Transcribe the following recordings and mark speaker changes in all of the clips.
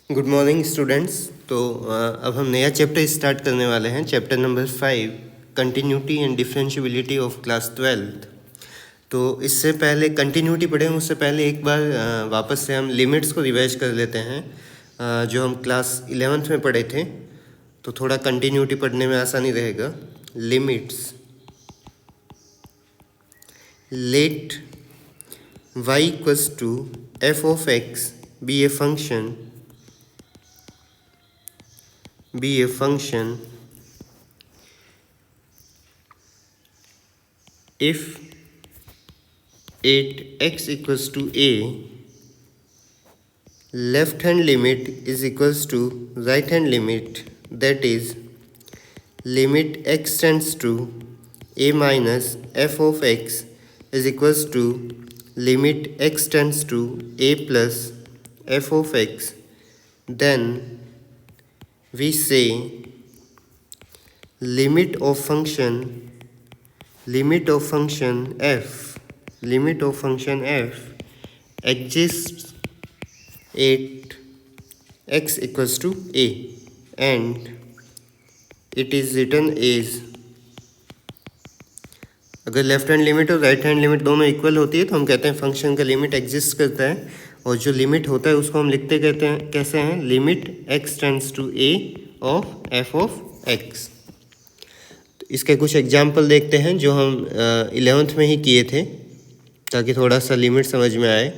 Speaker 1: Good morning students. तो अब हम नया चैप्टर स्टार्ट करने वाले हैं, chapter number 5, continuity and differentiability of class 12th। तो इससे पहले कंटिन्यूटी पढ़ें उससे पहले एक बार वापस से हम लिमिट्स को रिवाइज कर लेते हैं, जो हम क्लास 11th में पढ़े थे। तो थोड़ा कंटिन्यूटी पढ़ने में आसानी रहेगा। Limits, let y equals to f of x be a function if at x equals to a, left hand limit is equals to right hand limit, that is limit x tends to a minus f of x is equals to limit x tends to a plus f of x, then we say limit of function f exists at x equals to a, and it is written as, अगर left hand limit और right hand limit दोनों equal होती है तो हम कहते हैं function का लिमिट एग्जिस्ट करता है, और जो लिमिट होता है उसको हम लिखते कहते हैं कैसे हैं, limit x tends to a of f of x। तो इसके कुछ एग्जाम्पल देखते हैं जो हम 11th में ही किए थे, ताकि थोड़ा सा लिमिट समझ में आए।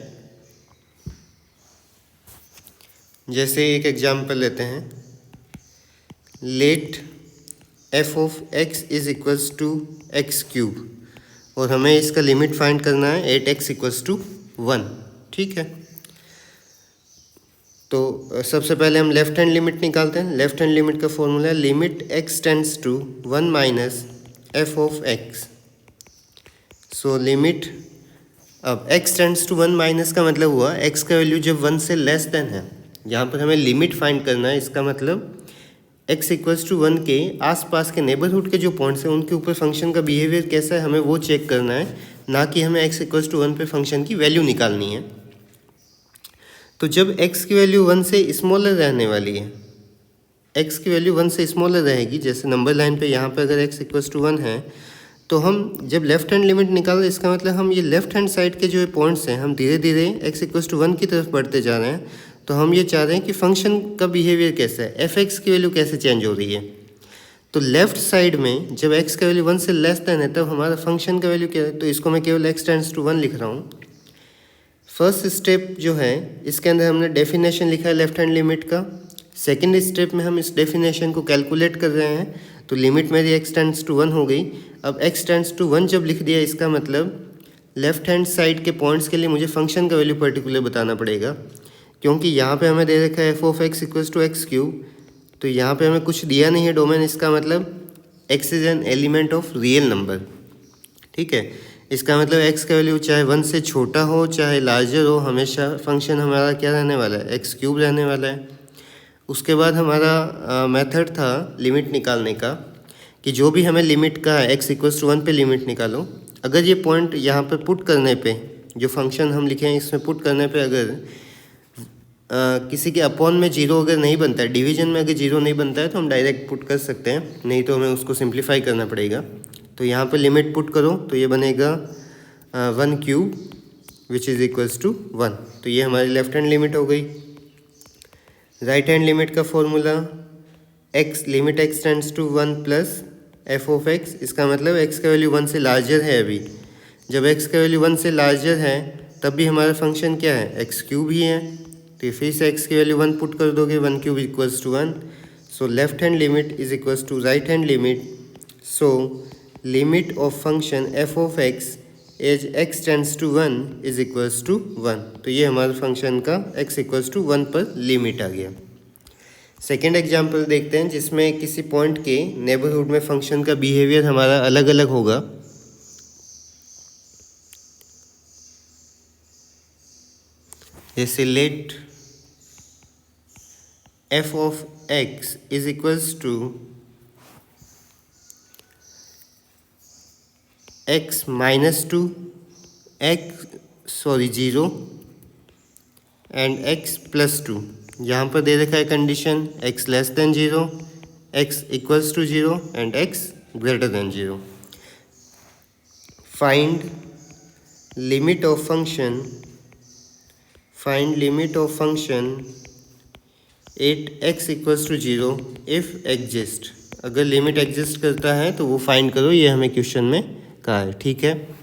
Speaker 1: जैसे एक एग्जाम्पल लेते हैं, let f of x is equals to x cube, और हमें इसका लिमिट फाइंड करना है एट x इक्वल्स टू 1। ठीक है, तो सबसे पहले हम लेफ्ट हैंड लिमिट निकालते हैं। लेफ्ट हैंड लिमिट का फॉर्मूला है limit x tends to 1 minus f of x। So limit, अब x टेंड्स टू 1 माइनस का मतलब हुआ x का वैल्यू जब 1 से लेस देन है, यहाँ पर हमें लिमिट फाइंड करना है। इसका मतलब x इक्वल्स टू 1 के आसपास के नेबरहुड के जो पॉइंट्स हैं उनके ऊपर फंक्शन का बिहेवियर कैसा है हमें वो चेक करना है, ना कि हमें x इक्वल्स टू 1 पे फंक्शन की वैल्यू निकालनी है। तो जब x की वैल्यू 1 से स्मॉलर रहने वाली है, x की वैल्यू 1 से स्मॉलर रहेगी, जैसे नंबर लाइन पे यहाँ पे अगर x इक्वल्स टू 1 है, तो हम जब लेफ्ट हैंड लिमिट निकाल रहे हैं, इसका मतलब हम ये लेफ्ट हैंड साइड के जो पॉइंट्स हैं हम धीरे धीरे x इक्वल्स टू 1 की तरफ बढ़ते जा रहे हैं। तो हम ये चाह रहे हैं कि फंक्शन का बिहेवियर कैसा है, f(x) की वैल्यू कैसे चेंज हो रही है। तो लेफ्ट साइड में जब x का वैल्यू 1 से लेस देन है तब हमारा फंक्शन का वैल्यू क्या है, तो इसको मैं केवल x टेंड्स टू 1 लिख रहा हूँ। फर्स्ट स्टेप जो है इसके अंदर हमने डेफिनेशन लिखा है लेफ्ट हैंड लिमिट का। सेकेंड स्टेप में हम इस डेफिनेशन को कैलकुलेट कर रहे हैं, तो लिमिट मेरी x टेंड्स टू 1 हो गई। अब x टेंड्स टू 1 जब लिख दिया, इसका मतलब लेफ्ट हैंड साइड के पॉइंट्स के लिए मुझे फंक्शन का वैल्यू पर्टिकुलर बताना पड़ेगा, क्योंकि यहाँ पे हमें दे रखा है f of x equals to x cube, तो यहाँ पे हमें कुछ दिया नहीं है डोमेन। इसका मतलब x is an element of real number. ठीक है, इसका मतलब x का वैल्यू चाहे 1 से छोटा हो चाहे लार्जर हो, हमेशा फंक्शन हमारा क्या रहने वाला है, एक्स क्यूब रहने वाला है। उसके बाद हमारा मेथड था लिमिट निकालने का, कि जो भी हमें लिमिट का है x इक्वल्स टू 1 पे लिमिट निकालो। अगर ये पॉइंट यहाँ पे पुट करने पे, जो फंक्शन हम लिखे हैं इसमें पुट करने पे अगर किसी के अपॉन में 0 अगर नहीं बनता है, डिवीजन में अगर 0 नहीं बनता है, तो हम डायरेक्ट पुट कर सकते हैं, नहीं तो हमें उसको सिंप्लीफाई करना पड़ेगा। तो यहाँ पे लिमिट पुट करो तो ये बनेगा 1 cube which is equals to 1। तो ये हमारी लेफ्ट हैंड लिमिट हो गई। राइट हैंड लिमिट का formula x, limit x tends to 1 plus f of x। इसका मतलब x का वैल्यू 1 से लार्जर है। अभी जब x का वैल्यू 1 से लार्जर है तब भी हमारा फंक्शन क्या है, x क्यूब ही है। तो फिर से x की वैल्यू 1 पुट कर दोगे, 1 cube equals to 1। So left hand limit is equals to right hand limit. So limit of function f of x as x tends to 1 is equals to 1। तो ये हमारे फंक्शन का x equals to 1 पर limit आ गया। Second example देखते हैं जिसमें किसी पॉइंट के नेबरहुड में फंक्शन का बिहेवियर हमारा अलग अलग होगा। जैसे let f of x is equals to x minus 2 0 and x plus 2। यहाँ पर दे रखा है condition x less than 0, x equals to 0 and x greater than 0। Find limit of function, find limit of function at x equals to 0 if exist. अगर limit exist करता है तो वो फाइंड करो, ये हमें क्वेश्चन में कहा है। ठीक है,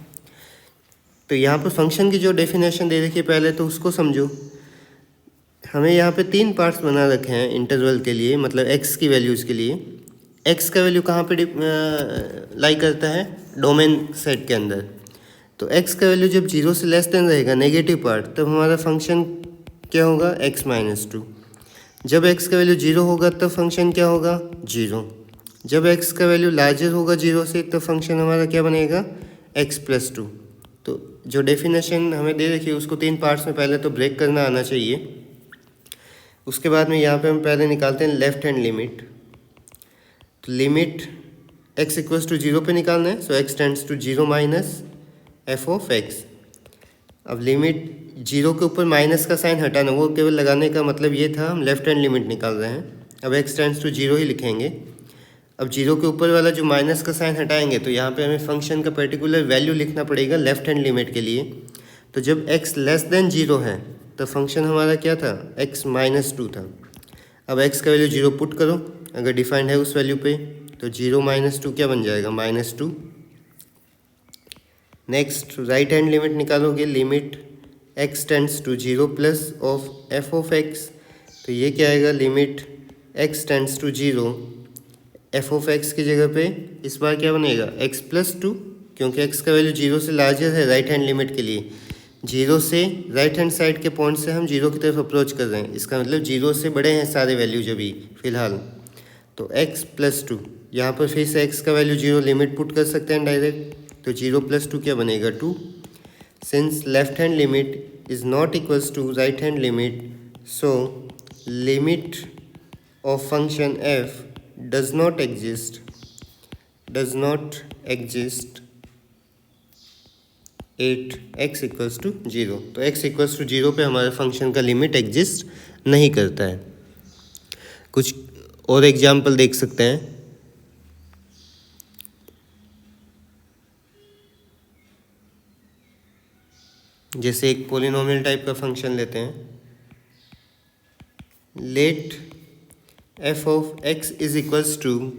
Speaker 1: तो यहाँ पर फंक्शन की जो डेफिनेशन दे रखी है पहले तो उसको समझो। हमें यहाँ पे 3 पार्ट्स बना रखे हैं इंटरवल के लिए, मतलब x की वैल्यूज़ के लिए। x का वैल्यू कहाँ पे लाई करता है, डोमेन सेट के अंदर। तो x का वैल्यू जब 0 से लेस देन रहेगा, नेगेटिव पार्ट, तब हमारा फंक्शन क्या होगा, x-2। जब x का वैल्यू 0 होगा तब फंक्शन क्या होगा, 0। जब x का वैल्यू लार्जर होगा 0 से तब फंक्शन हमारा क्या बनेगा, x+2। तो जो डेफिनेशन हमें दे रखी है उसको 3 पार्ट्स में पहले तो ब्रेक करना आना चाहिए। उसके बाद में यहाँ पे हम पहले निकालते हैं लेफ्ट हैंड लिमिट। तो लिमिट x इक्वल्स टू 0 पे निकालना है, so x tends to 0 minus F of x। अब लिमिट 0 के ऊपर माइनस का साइन हटाना, वो केवल लगाने का मतलब ये था, हम लेफ्ट हैंड लिमिट निकाल रहे हैं। अब x टेंड्स टू 0 ही लिखेंगे। अब 0 के ऊपर वाला जो माइनस का साइन हटाएंगे तो यहाँ पे हमें फंक्शन का पर्टिकुलर वैल्यू लिखना पड़ेगा लेफ्ट हैंड लिमिट के लिए। तो जब x लेस देन 0 है तो फंक्शन हमारा क्या था, x-2 था। अब x का वैल्यू 0 पुट करो, अगर डिफाइंड है उस वैल्यू पे, तो 0-2 क्या बन जाएगा, -2। नेक्स्ट राइट हैंड लिमिट निकालोगे, limit x tends to 0 plus of F of x। तो ये क्या आएगा, limit x tends to 0, F of x की जगह पे इस बार क्या बनेगा, x+2, क्योंकि x का वैल्यू 0 से लार्जर है राइट हैंड लिमिट के लिए। 0 से राइट हैंड साइड के पॉइंट से हम 0 की तरफ अप्रोच कर रहे हैं, इसका मतलब 0 से बड़े हैं सारे वैल्यूज अभी फ़िलहाल। तो x+2, यहाँ पर फिर से x का वैल्यू 0 लिमिट पुट कर सकते हैं डायरेक्ट, तो 0+2 क्या बनेगा, 2। Since left hand limit is not equals to right hand limit, so limit of function f does not exist at x equals to 0। तो x इक्वल्स टू 0 पे हमारे फंक्शन का लिमिट एग्जिस्ट नहीं करता है। कुछ और एग्जाम्पल देख सकते हैं। जैसे एक पोलिनोमियल टाइप का फंक्शन लेते हैं, let f of x is equals to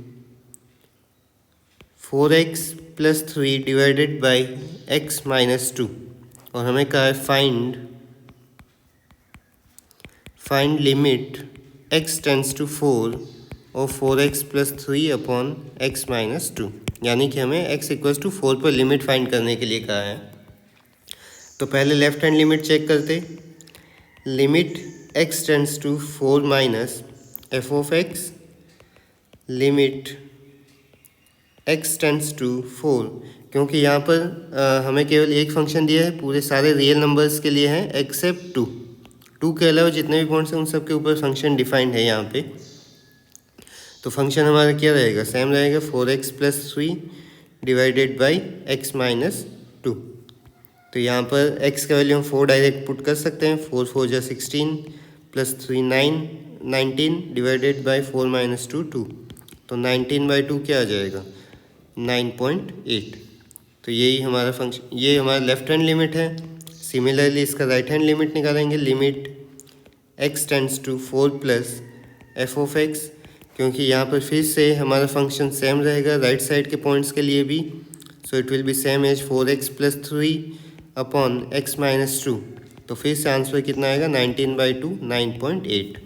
Speaker 1: 4x+3 divided by x-2, और हमें कहा है find limit x tends to 4 और 4x+3 अपॉन x-2, यानी कि हमें x इक्वल्स टू 4 पर लिमिट फाइंड करने के लिए कहा है। तो पहले लेफ्ट हैंड लिमिट चेक करते, limit x tends to 4 minus F of x, limit x tends to 4, क्योंकि यहाँ पर हमें केवल एक फंक्शन दिया है, पूरे सारे रियल नंबर्स के लिए है एक्सेप्ट 2 के अलावा जितने भी पॉइंट्स हैं उन सब के ऊपर फंक्शन डिफाइंड है यहाँ पे। तो फंक्शन हमारा क्या रहेगा, सेम रहेगा, 4x+3 डिवाइडेड बाई x-2। तो यहाँ पर x का वैल्यू हम 4 डायरेक्ट पुट कर सकते हैं, 4 जा 16 +3 19 डिवाइडेड बाई 4-2 2। तो 19/2 क्या आ जाएगा, 9.8। तो यही हमारा फंक्शन, ये हमारा लेफ्ट हैंड लिमिट है। सिमिलरली इसका राइट हैंड लिमिट निकालेंगे, limit x tends to 4 plus F of x, क्योंकि यहाँ पर फिर से हमारा फंक्शन सेम रहेगा राइट साइड के पॉइंट्स के लिए भी, so it will be same as 4x+3 upon x-2। तो फिर से आंसर कितना आएगा, 19/2 9.8।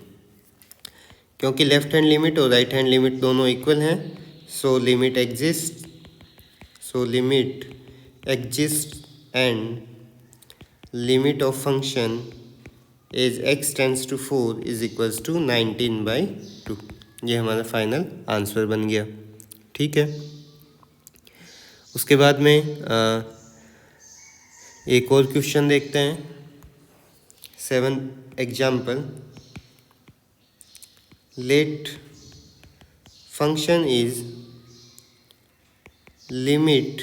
Speaker 1: क्योंकि लेफ्ट हैंड लिमिट और राइट हैंड लिमिट दोनों इक्वल हैं, so limit exist and limit of function as x tends to 4 is equals to 19/2। ये हमारा फाइनल आंसर बन गया। ठीक है, उसके बाद में एक और क्वेश्चन देखते हैं, 7th example. Let function is limit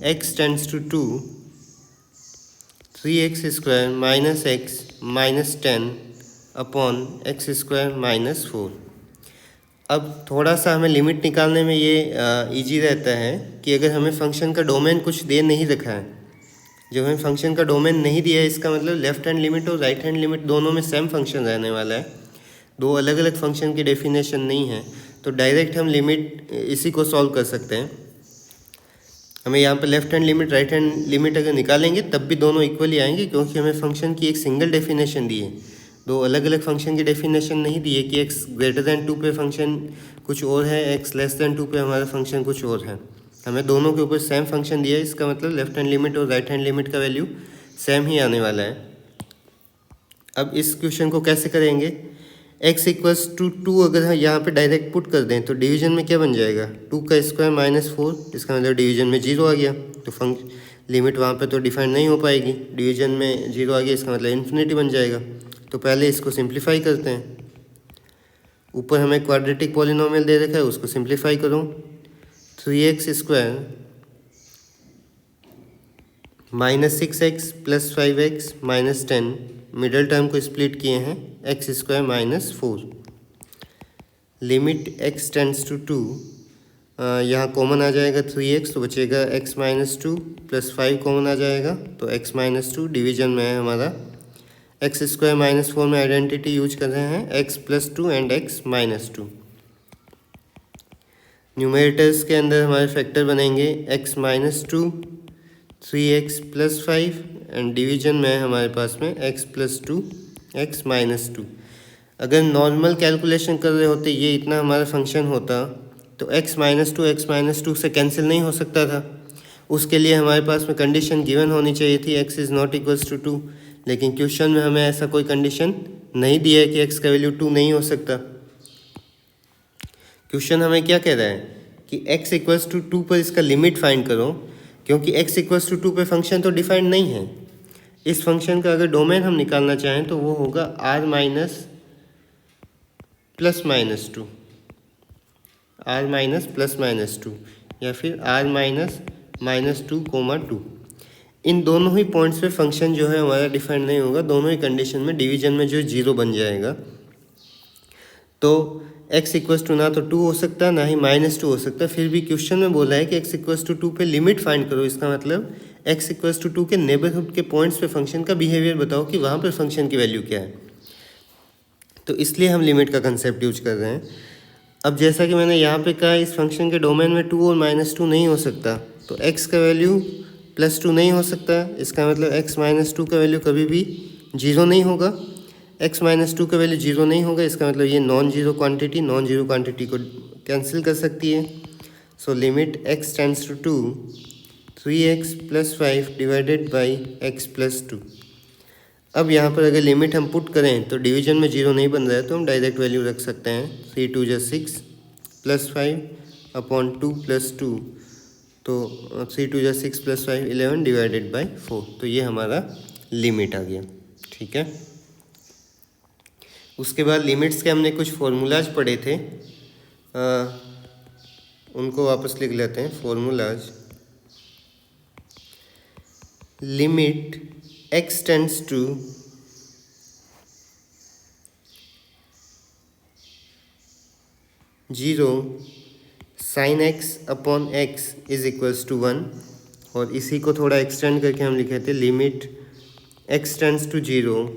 Speaker 1: x tends to 2 3x² - x - 10 upon x square minus 4। अब थोड़ा सा हमें लिमिट निकालने में ये इजी रहता है कि अगर हमें फंक्शन का डोमेन कुछ दे नहीं रखा है, जब हमें फंक्शन का डोमेन नहीं दिया है, इसका मतलब लेफ्ट हैंड लिमिट और राइट हैंड लिमिट दोनों में सेम फंक्शन रहने वाला है, दो अलग अलग फंक्शन की डेफिनेशन नहीं है, तो डायरेक्ट हम लिमिट इसी को सॉल्व कर सकते हैं। हमें यहाँ पर left hand limit right hand limit अगर निकालेंगे तब भी दोनों इक्वली आएंगे, क्योंकि हमें फंक्शन की एक सिंगल डेफिनेशन दी है, दो अलग अलग फंक्शन की डेफिनेशन नहीं दी है कि x ग्रेटर दैन 2 पे फंक्शन कुछ और है, x लेस दैन 2 पे हमारा फंक्शन कुछ और है। हमें दोनों के ऊपर सेम फंक्शन दिया है, इसका मतलब लेफ्ट हैंड लिमिट और राइट हैंड लिमिट का वैल्यू सेम ही आने वाला है। अब इस क्वेश्चन को कैसे करेंगे, x इक्वल्स टू 2 अगर हम यहाँ पे डायरेक्ट पुट कर दें तो डिवीजन में क्या बन जाएगा, 2 का स्क्वायर माइनस 4, इसका मतलब डिवीजन में 0 आ गया, तो लिमिट वहाँ पे तो डिफाइन नहीं हो पाएगी, डिवीजन में 0 आ गया, इसका मतलब इन्फिनिटी बन जाएगा। तो पहले इसको सिंप्लीफाई करते हैं, ऊपर हमें क्वाड्रेटिक पॉलिनोमियल दे रखा है, उसको सिंप्लीफाई करो, 3x square minus 6x plus 5x minus 10, middle term को स्प्लिट किए हैं, x square minus 4, limit x tends to 2, यहाँ कॉमन आ जाएगा 3x, तो बचेगा x माइनस 2 प्लस 5 कॉमन आ जाएगा, तो x माइनस 2, डिवीजन में है हमारा एक्स स्क्वायर माइनस 4 में आइडेंटिटी यूज कर रहे हैं, x plus 2 and x minus 2। Numerators के अंदर हमारे फैक्टर बनेंगे x minus 2, 3x plus 5 and division में हमारे पास में x प्लस 2, x माइनस 2। अगर नॉर्मल कैलकुलेशन कर रहे होते, ये इतना हमारा फंक्शन होता, तो x माइनस 2 से कैंसिल नहीं हो सकता था, उसके लिए हमारे पास में कंडीशन गिवन होनी चाहिए थी x is not equals to 2, लेकिन क्वेश्चन में हमें ऐसा कोई कंडीशन नहीं दिया है कि x का वैल्यू 2 नहीं हो सकता। क्वेश्चन हमें क्या कह रहा है कि x इक्वल्स टू 2 पर इसका लिमिट फाइंड करो, क्योंकि x इक्वल्स टू 2 पे फंक्शन तो डिफाइंड नहीं है। इस फंक्शन का अगर डोमेन हम निकालना चाहें तो वो होगा r minus plus minus 2, r minus plus minus 2, या फिर r माइनस माइनस 2 कोमा 2। इन दोनों ही पॉइंट्स पे फंक्शन जो है हमारा डिफाइंड नहीं होगा, दोनों ही कंडीशन में डिवीजन में जो 0 बन जाएगा। तो x इक्वल्स टू ना तो 2 हो सकता ना ही माइनस 2 हो सकता, फिर भी क्वेश्चन में बोला है कि x इक्वल्स टू 2 पे लिमिट फाइंड करो, इसका मतलब x इक्वल्स टू 2 के नेबरहुड के पॉइंट्स पे फंक्शन का बिहेवियर बताओ कि वहाँ पर फंक्शन की वैल्यू क्या है। तो इसलिए हम लिमिट का कंसेप्ट यूज कर रहे हैं। अब जैसा कि मैंने यहाँ पे कहा, इस फंक्शन के डोमेन में 2 और माइनस 2 नहीं हो सकता, तो x का वैल्यू प्लस 2 नहीं हो सकता, इसका मतलब x माइनस 2 का वैल्यू कभी भी 0 नहीं होगा, x माइनस 2 का वैल्यू 0 नहीं होगा, इसका मतलब ये नॉन जीरो क्वांटिटी को कैंसिल कर सकती है। So limit x tends to 2, 3x plus 5 divided by x plus 2। अब यहाँ पर अगर लिमिट हम पुट करें तो डिवीजन में 0 नहीं बन रहा है, तो हम डायरेक्ट वैल्यू रख सकते हैं, 3 2 जा 6 प्लस 5 अपॉन 2 प्लस 2, तो 3 2 जा 6 प्लस 5 11 डिवाइडेड बाई 4, तो ये हमारा लिमिट आ गया। ठीक है, उसके बाद लिमिट्स के हमने कुछ फॉर्मूलाज पढ़े थे, उनको वापस लिख लेते हैं। Formulas, limit x tends to zero sine x upon x is equals to 1, और इसी को थोड़ा एक्सटेंड करके हम लिखे थे, limit x tends to 0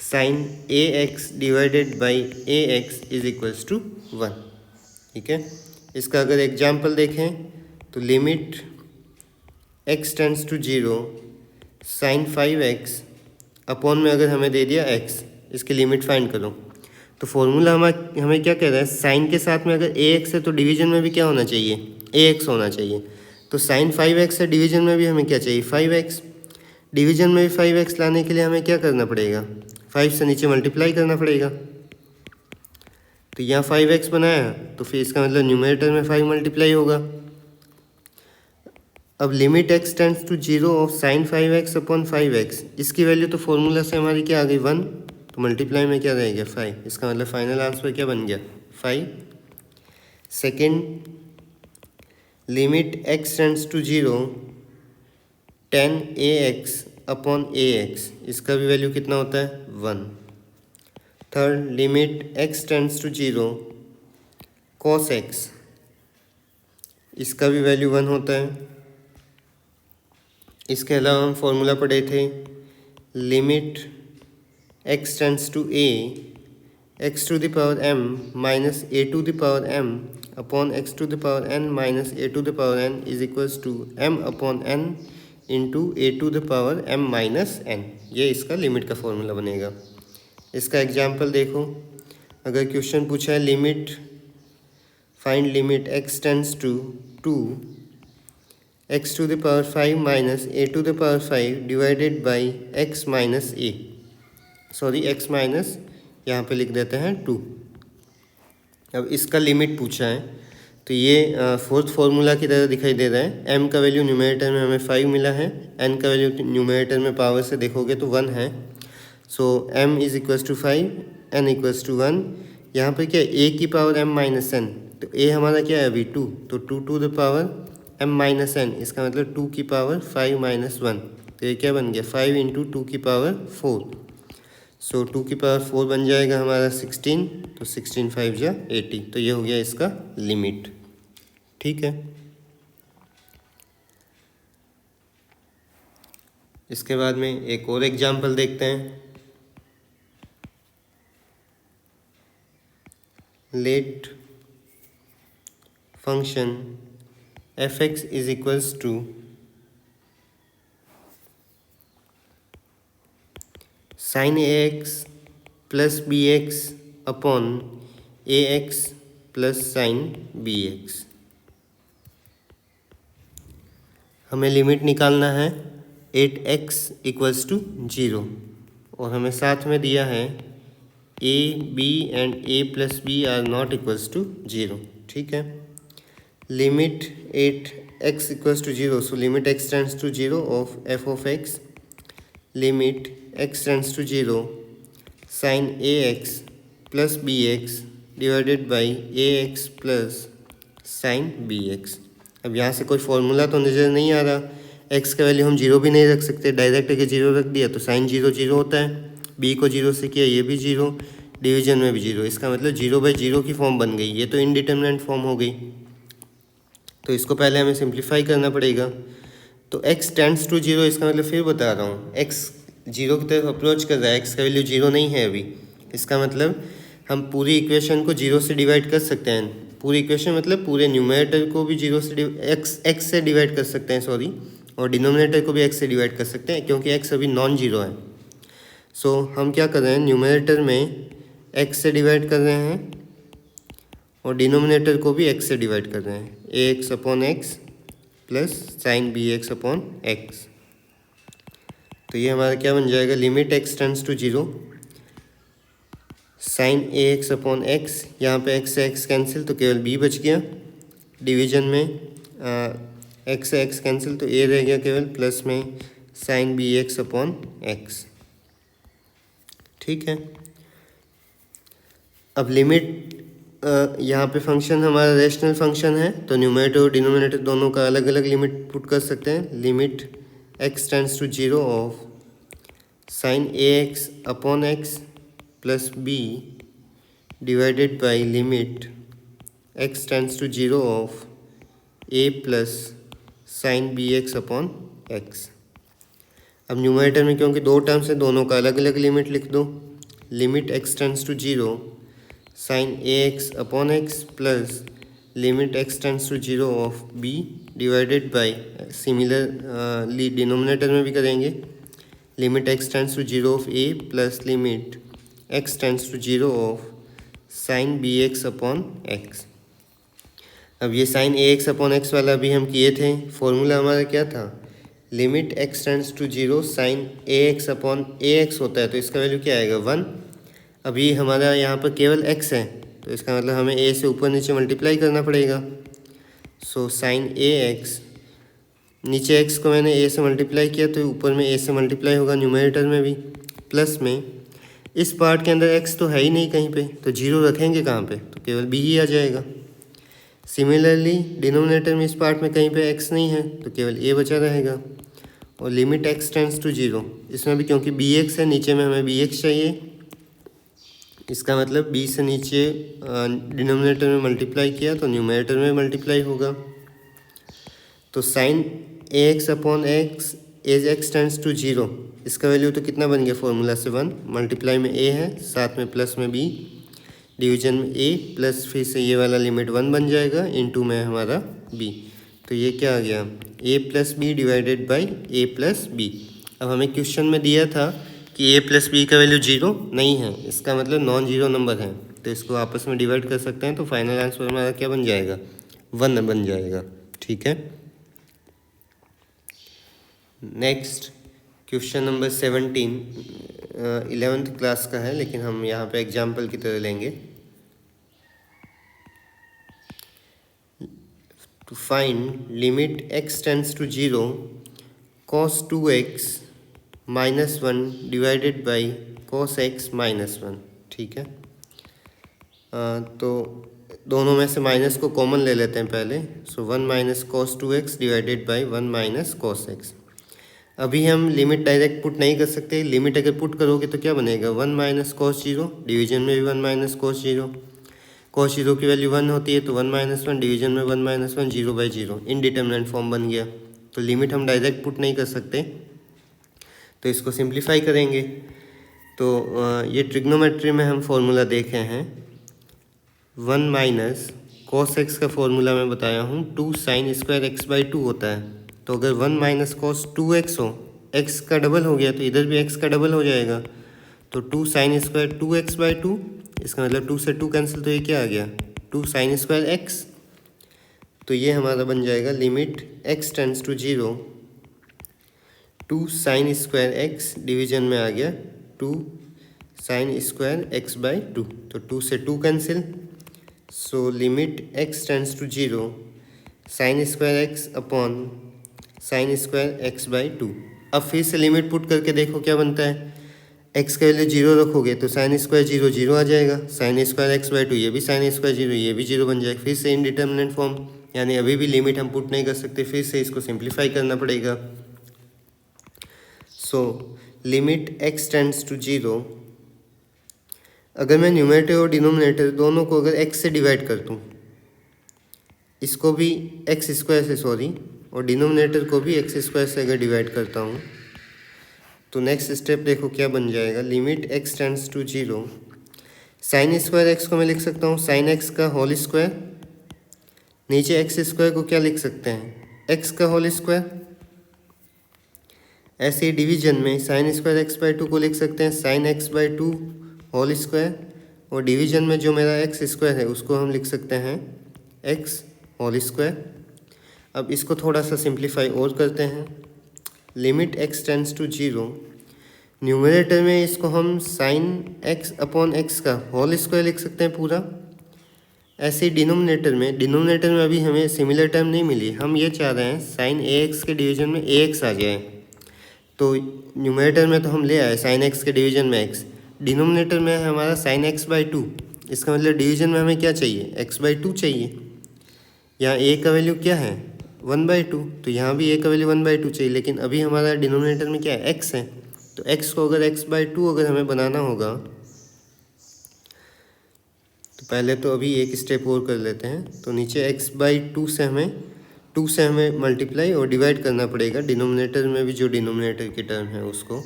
Speaker 1: sine ax divided by ax is equals to 1। ठीक है, इसका अगर एग्जाम्पल देखें तो limit x tends to 0 sine 5x upon में अगर हमें दे दिया x, इसकी लिमिट फाइंड करो, तो फॉर्मूला हमें क्या कह रहा है, साइन के साथ में अगर ax है तो डिवीजन में भी क्या होना चाहिए, ax होना चाहिए। तो साइन 5x है, डिवीजन में भी हमें क्या चाहिए, 5x। डिवीजन में भी 5x लाने के लिए हमें क्या करना पड़ेगा, 5 से नीचे मल्टीप्लाई करना पड़ेगा। तो यहाँ 5x बनाया, तो फिर इसका मतलब न्यूमरेटर में 5 मल्टीप्लाई होगा। अब limit x tends to 0 of sine 5x upon 5x, इसकी वैल्यू तो फॉर्मूला से हमारी क्या आ गई 1, तो मल्टीप्लाई में क्या रहेगा 5, इसका मतलब फाइनल आंसर क्या बन गया 5। Second, limit x tends to 0 10 ax upon ax, इसका भी वैल्यू कितना होता है 1। Third, limit x tends to 0 cos x, इसका भी वैल्यू 1 होता है। इसके अलावा हम फॉर्मूला पढ़े थे limit x tends to a x to the power m minus a to the power m upon x to the power n minus a to the power n is equals to m upon n into a to the power m minus n। ये इसका limit का formula बनेगा। इसका example देखो, अगर question पूछा है limit find limit x tends to 2 x to the power 5 minus a to the power 5 divided by x minus a, sorry x minus यहाँ पे लिख देते हैं 2। अब इसका लिमिट पूछा है तो ये फोर्थ फार्मूला की तरह दिखाई दे रहा है। m का वैल्यू न्यूमरेटर में हमें 5 मिला है, n का वैल्यू न्यूमरेटर में पावर से देखोगे तो 1 है। So m is equals to 5, n equals to 1। यहाँ पर क्या है a की पावर m माइनस n, तो a हमारा क्या है अभी 2, तो 2 to the power m minus n, इसका मतलब 2 की पावर 5 माइनस 1, तो ये क्या बन गया 5 इंटू 2 की पावर 4। सो 2 की पावर 4 बन जाएगा हमारा 16, तो 16 5 जा 80, तो ये हो गया इसका लिमिट। ठीक है, इसके बाद में एक और एग्जांपल देखते हैं। Let function f(x) is equals to sin ax plus bx upon ax plus sin bx। हमें लिमिट निकालना है 8x इक्वल्स टू 0 और हमें साथ में दिया है a b and a plus b are not equals to 0। ठीक है, limit 8x equals to 0, so limit x tends to 0 of f of x, limit x tends to 0 sin ax plus bx divided by ax plus sin bx। अब यहाँ से कोई formula तो नज़र नहीं आ रहा, x का वैल्यू हम 0 भी नहीं रख सकते, डायरेक्ट अगर 0 रख दिया तो sin 0 0 होता है, b को 0 से किया ये भी 0, डिवीजन में भी 0, इसका मतलब 0/0 की फॉर्म बन गई, ये तो इनडिटरमिनेंट फॉर्म हो गई। तो इसको पहले हमें सिंप्लीफाई करना पड़ेगा। तो x टेंड्स टू 0, इसका मतलब फिर बता रहा हूँ x 0 की तरफ अप्रोच कर रहा है, x का वैल्यू 0 नहीं है अभी, इसका मतलब हम पूरी इक्वेशन को 0 से डिवाइड कर सकते हैं। पूरी इक्वेशन मतलब पूरे न्यूमरेटर को भी 0 से x से डिवाइड कर सकते हैं, सॉरी, और डिनोमिनेटर को भी x से डिवाइड कर सकते हैं क्योंकि x अभी नॉन जीरो है। सो हम क्या कर रहे हैं, न्यूमरेटर में x से डिवाइड कर रहे हैं और डिनोमिनेटर को भी x से डिवाइड कर रहे हैं, ax upon x plus sine bx upon x। तो ये हमारा क्या बन जाएगा, limit x tends to 0 sine ax upon x, यहाँ पे x से x कैंसिल तो केवल b बच गया, डिवीजन में x से x कैंसिल तो a रह गया केवल, प्लस में साइन bx अपॉन x। ठीक है, अब लिमिट यहाँ पे फंक्शन हमारा रेशनल फंक्शन है तो न्यूमरेटर और डिनोमिनेटर दोनों का अलग अलग लिमिट पुट कर सकते हैं। Limit x tends to 0 of sine ax upon x plus b divided by limit x tends to 0 of a plus sine bx upon x। अब न्यूमरेटर में क्योंकि दो टर्म्स है, दोनों का अलग अलग लिमिट लिख दो। Limit x tends to 0 sine ax upon x plus limit x tends to 0 of b divided by, similarly denominator में भी करेंगे, limit x tends to 0 of a plus limit x tends to 0 of sine bx upon x। अब ये sign ax upon x वाला भी हम किए थे, फॉर्मूला हमारा क्या था, limit x tends to 0 sine ax upon ax होता है, तो इसका वैल्यू क्या आएगा 1। अभी हमारा यहाँ पर केवल x है तो इसका मतलब हमें a से ऊपर नीचे मल्टीप्लाई करना पड़ेगा। सो साइन ax, नीचे x को मैंने a से मल्टीप्लाई किया तो ऊपर में a से मल्टीप्लाई होगा न्यूमरेटर में भी, प्लस में इस पार्ट के अंदर x तो है ही नहीं कहीं पे, तो 0 रखेंगे कहाँ पे, तो केवल b ही आ जाएगा। सिमिलरली डिनोमिनेटर में इस पार्ट में कहीं पे x नहीं है तो केवल a बचा रहेगा। और लिमिट x टेंड्स टू 0, इसमें भी क्योंकि bx है, नीचे में हमें bx चाहिए, इसका मतलब b से नीचे डिनोमिनेटर में मल्टीप्लाई किया तो न्यूमरेटर में मल्टीप्लाई होगा। तो sine ax upon x as x tends to 0, इसका वैल्यू तो कितना बन गया फॉर्मूला से 1, मल्टीप्लाई में a है, साथ में प्लस में b, डिवीजन में a, प्लस फिर से ये वाला लिमिट 1 बन जाएगा, इनटू में हमारा b। तो ये क्या आ गया, a plus b divided by a plus b. अब हमें क्वेश्चन में दिया था कि a प्लस बी का वैल्यू 0 नहीं है, इसका मतलब नॉन जीरो नंबर है, तो इसको आपस में डिवाइड कर सकते हैं। तो फाइनल आंसर हमारा क्या बन जाएगा, 1 बन जाएगा। ठीक है। Next question number 17 11th class का है, लेकिन हम यहाँ पे एग्जाम्पल की तरह लेंगे। To find limit x tends to 0 cos 2x minus 1 divided by cos x minus 1। ठीक है। तो दोनों में से माइनस को कॉमन ले लेते हैं पहले। सो 1 minus cos 2x divided by 1 minus cos x। अभी हम लिमिट डायरेक्ट पुट नहीं कर सकते, लिमिट अगर पुट करोगे तो क्या बनेगा, 1 माइनस cos 0, डिवीजन में भी 1 माइनस cos 0, cos 0 की वैल्यू 1 होती है तो 1 माइनस 1, डिवीजन में 1 माइनस 1, 0 बाई 0, इनडिटर्मिनेंट फॉर्म बन गया। तो लिमिट हम डायरेक्ट पुट नहीं कर सकते, तो इसको सिंप्लीफाई करेंगे। तो ये ट्रिग्नोमेट्री में हम फॉर्मूला देखे हैं, 1 माइनस cos x का फॉर्मूला मैं बताया हूँ 2 साइन स्क्वायर x बाई 2 होता है। तो अगर 1 माइनस cos 2x हो, x का डबल हो गया तो इधर भी x का डबल हो जाएगा, तो 2 साइन स्क्वायर 2x बाई 2, इसका मतलब 2 से 2 कैंसिल, तो ये क्या आ गया 2 साइन स्क्वायर x। तो ये हमारा बन जाएगा limit x tends to 0 2 sine square x, division में आ गया 2 साइन स्क्वायर x बाई 2, तो 2 से 2 cancel. So limit x tends to 0 sine square x upon sine square x by 2। अब फिर से लिमिट पुट करके देखो क्या बनता है, x का वैल्यू 0 रखोगे तो साइन स्क्वायर 0 0 आ जाएगा, साइन स्क्वायर x बाई 2 ये भी साइन स्क्वायर 0 ये भी 0 बन जाएगा, फिर से इनडिटर्मिनेंट फॉर्म, यानी अभी भी लिमिट हम पुट नहीं कर सकते, फिर से इसको सिंप्लीफाई करना पड़ेगा। So limit x tends to 0, अगर मैं न्यूमरेटर और डिनोमिनेटर दोनों को अगर x से डिवाइड कर दूँ, इसको भी x स्क्वायर से सॉरी, और डिनोमिनेटर को भी x स्क्वायर से अगर डिवाइड करता हूँ, तो नेक्स्ट स्टेप देखो क्या बन जाएगा, limit x tends to 0 sine square x को मैं लिख सकता हूँ साइन x का होल स्क्वायर, नीचे x स्क्वायर को क्या लिख सकते हैं x का होल स्क्वायर। ऐसे ही डिवीजन में साइन स्क्वायर x बाई 2 को लिख सकते हैं sine x by 2 whole square, और डिवीजन में जो मेरा x स्क्वायर है उसको हम लिख सकते हैं x होल स्क्वायर। अब इसको थोड़ा सा सिंप्लीफाई और करते हैं, limit x tends to 0, numerator में इसको हम साइन x अपॉन x का होल स्क्वायर लिख सकते हैं पूरा। ऐसे ही डिनोमिनेटर में अभी हमें सिमिलर टर्म नहीं मिली, हम ये चाह रहे हैं साइन ax के डिवीजन में ax आ जाए। तो न्यूमरेटर में तो हम ले आए साइन x के डिवीजन में x, डिनोमिनेटर में है हमारा साइन x बाई 2, इसका मतलब डिवीजन में हमें क्या चाहिए x बाई 2 चाहिए। यहाँ a का वैल्यू क्या है 1 बाई 2, तो यहाँ भी a का वैल्यू 1 बाई 2 चाहिए, लेकिन अभी हमारा डिनोमिनेटर में क्या है x है, तो x को अगर x बाई 2 अगर हमें बनाना होगा, तो पहले तो अभी एक स्टेप और कर लेते हैं। तो नीचे x बाई 2 से हमें मल्टीप्लाई और डिवाइड करना पड़ेगा, डिनोमिनेटर में भी जो डिनोमिनेटर की टर्म है उसको।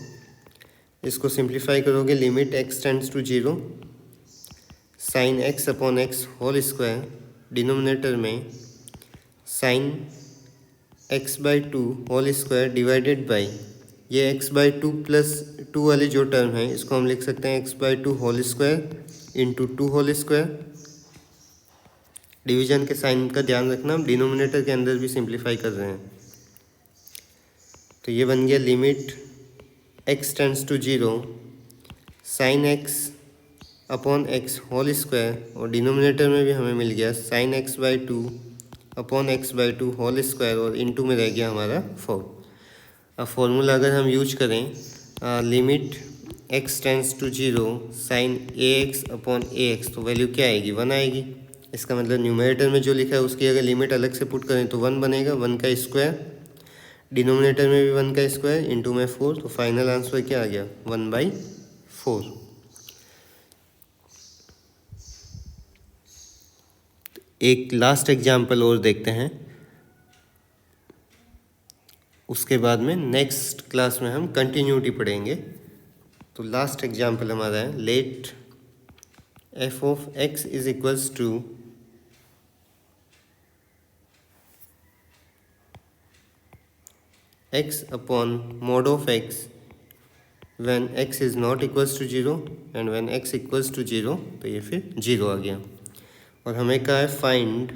Speaker 1: इसको सिंप्लीफाई करोगे, limit x tends to 0 sine x upon x whole square, denominator में sine x by 2 whole square divided by ये x बाई 2 प्लस 2 वाली जो टर्म है इसको हम लिख सकते हैं x by 2 whole square into 2 whole square. Division के साइन का ध्यान रखना, हम डिनोमिनेटर के अंदर भी सिंप्लीफाई कर रहे हैं। तो ये बन गया limit x tends to 0 sine x upon x whole square, और डिनोमिनेटर में भी हमें मिल गया sine x by 2 upon x by 2 whole square, और इनटू में रह गया हमारा 4। अब फॉर्मूला अगर हम यूज करें limit x tends to 0 sine ax upon ax, तो वैल्यू क्या आएगी 1 आएगी। इसका मतलब न्यूमरेटर में जो लिखा है उसकी अगर लिमिट अलग से पुट करें तो 1 बनेगा, 1 का स्क्वायर, डिनोमिनेटर में भी 1 का स्क्वायर, इनटू में 4, तो फाइनल आंसर क्या आ गया 1 बाई 4। एक लास्ट एग्जाम्पल और देखते हैं, उसके बाद में नेक्स्ट क्लास में हम कंटिन्यूटी पढ़ेंगे। तो लास्ट एग्जाम्पल हमारा है, let f of x is equals to x upon mod of x when x is not equals to 0 and when x equals to 0, तो ये फिर 0 आ गया। और हमें कहा है find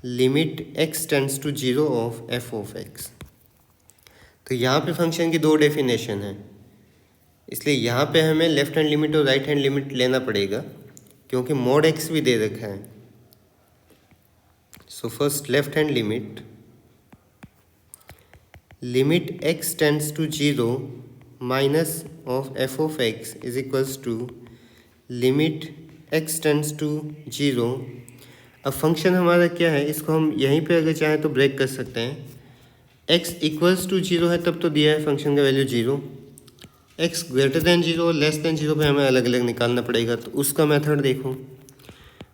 Speaker 1: limit x tends to 0 of f of x। तो यहाँ पे फंक्शन की दो डेफिनेशन है, इसलिए यहाँ पे हमें लेफ्ट हैंड लिमिट और राइट हैंड लिमिट लेना पड़ेगा, क्योंकि मोड x भी दे रखा है। So first left hand limit x tends to 0 minus of f of x is equals to limit x tends to 0। अब फंक्शन हमारा क्या है, इसको हम यहीं पे अगर चाहें तो ब्रेक कर सकते हैं। x इक्वल्स टू 0 है तब तो दिया है फंक्शन का वैल्यू 0, x ग्रेटर दैन 0 और लेस दैन 0 पे हमें अलग अलग निकालना पड़ेगा। तो उसका मेथड देखो,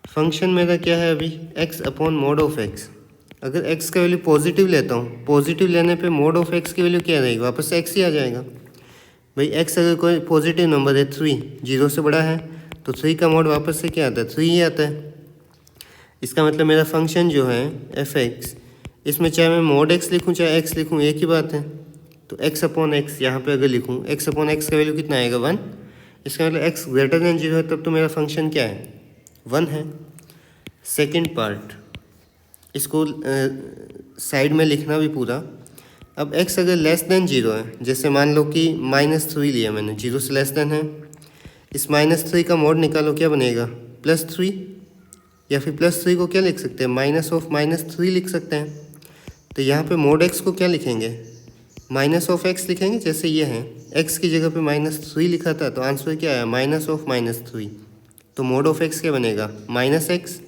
Speaker 1: फंक्शन मेरा क्या है अभी, x upon mode of x। अगर x का वैल्यू पॉजिटिव लेता हूँ, पॉजिटिव लेने पे मोड ऑफ x की वैल्यू क्या रहेगी, वापस से x ही आ जाएगा। भाई x अगर कोई पॉजिटिव नंबर है 3, 0 से बड़ा है, तो 3 का मोड वापस से क्या आता है, 3 ही आता है। इसका मतलब मेरा फंक्शन जो है f(x), इसमें चाहे मैं मोड x लिखूँ चाहे x लिखूँ एक ही बात है। तो x अपॉन एक्स यहाँ पर अगर लिखूँ, x अपॉन एक्स का वैल्यू कितना आएगा 1। इसका मतलब x ग्रेटर दैन 0 है तब तो मेरा फंक्शन क्या है, 1 है। सेकेंड पार्ट, इसको साइड में लिखना भी पूरा। अब x अगर लेस देन 0 है, जैसे मान लो कि -3 लिया मैंने, 0 से लेस देन है, इस -3 का मोड निकालो, क्या बनेगा, +3, या फिर +3 को क्या लिख सकते हैं, माइनस ऑफ -3 लिख सकते हैं। तो यहाँ पे मोड x को क्या लिखेंगे, माइनस ऑफ x लिखेंगे। जैसे ये है, x की जगह पे -3 लिखा था, तो आंसर क्या आया, माइनस ऑफ -3। तो मोड ऑफ x क्या बनेगा, -x।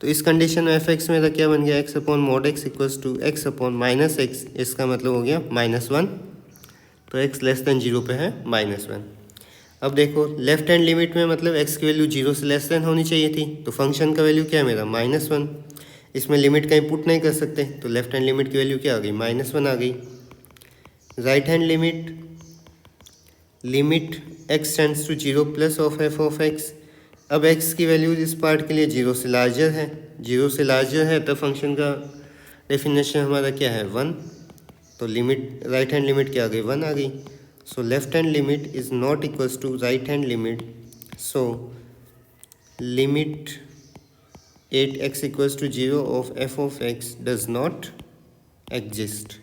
Speaker 1: तो इस कंडीशन में f(x) मेरा क्या बन गया, x upon mod x equals to x upon -x। इसका मतलब हो गया -1। तो x लेस देन 0 पे है -1। अब देखो लेफ्ट हैंड लिमिट में मतलब x की वैल्यू 0 से लेस देन होनी चाहिए थी, तो फंक्शन का वैल्यू क्या है मेरा, -1। इसमें लिमिट कहीं पुट नहीं कर सकते, तो लेफ्ट हैंड लिमिट की वैल्यू क्या आ गई, -1 आ गई। Right hand limit x tends to 0 plus of f of x। अब x की वैल्यू इस पार्ट के लिए 0 से लार्जर है, 0 से लार्जर है तो फंक्शन का डेफिनेशन हमारा क्या है, 1। तो लिमिट राइट हैंड लिमिट क्या आ गई, 1 आ गई। सो left hand limit is not equals to right hand limit. So limit 8x equals to 0 of f of x does not exist.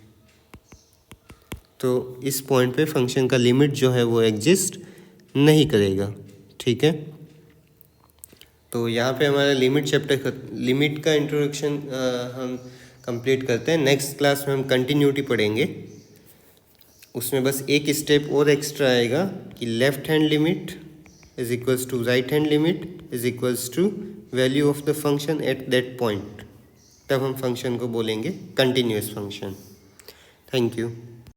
Speaker 1: तो इस पॉइंट पे फंक्शन का लिमिट जो है वो एग्जिस्ट नहीं करेगा, ठीक है। तो यहाँ पे हमारा लिमिट का इंट्रोडक्शन हम कंप्लीट करते हैं। नेक्स्ट क्लास में हम कंटिन्यूटी पढ़ेंगे, उसमें बस एक स्टेप और एक्स्ट्रा आएगा कि left hand limit is equals to right hand limit is equals to value of the function at that point. तब हम फंक्शन को बोलेंगे कंटिन्यूअस फंक्शन। Thank you.